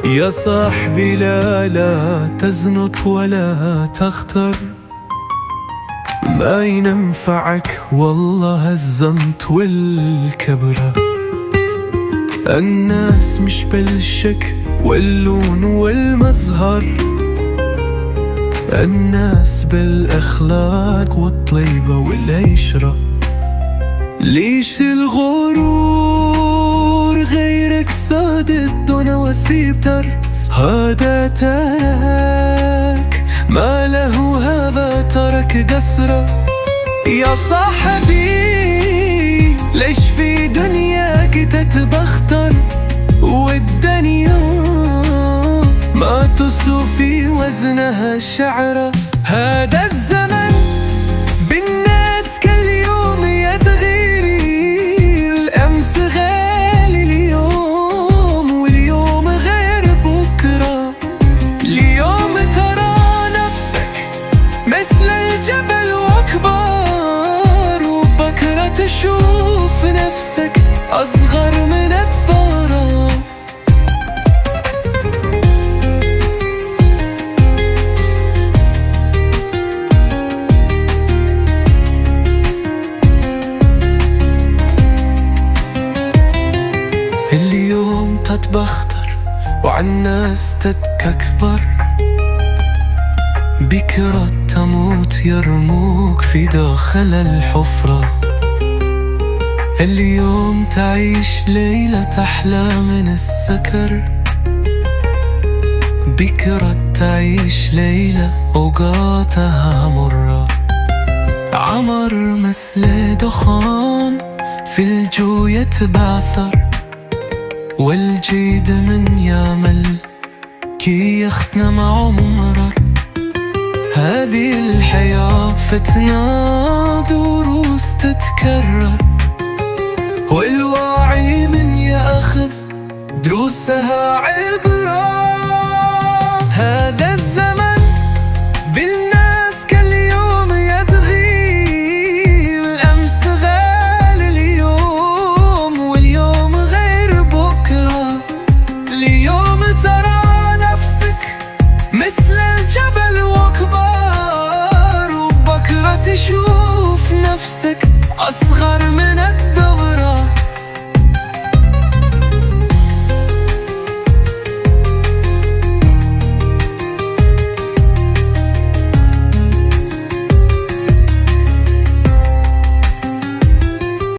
يا صاحبي لا تزنط ولا تختر، ما ينفعك والله الزنط والكبرة. الناس مش بالشك واللون والمظهر، الناس بالأخلاق والطيبة والعشرة. ليش الغرور غيرك صادت دون وسيبتر، هذا ترك ما له هذا ترك قسرة. يا صاحبي ليش في دنياك تتبختر، والدنيا ما تصفي وزنها شعرة. هذا الزمن بالناس كاليوم يتغير، الأمس غالي اليوم واليوم غير بكرة. اليوم ترى نفسك مثل الجبل وأكبر، وبكرة تشوف نفسك أصغر من الثرى. اليوم تتبختر وعالناس تتكبر، بكرة تموت يرموك في داخل الحفرة. اليوم تعيش ليلة أحلى من السكر، بكرة تعيش ليلة أوقاتها مرة. عمر مثل دخان في الجو يتبعثر، والجيد من يعمل كي يختنم عمره. هذه الحياة فتنة دروس تتكرر، والواعي من يأخذ دروسها عبرة. هذا الزمن بالناس كاليوم يتغير، الأمس غالي اليوم واليوم غير بكرة. اليوم ترى نفسك مثل الجبل وأكبر، وبكرة تشوف نفسك أصغر من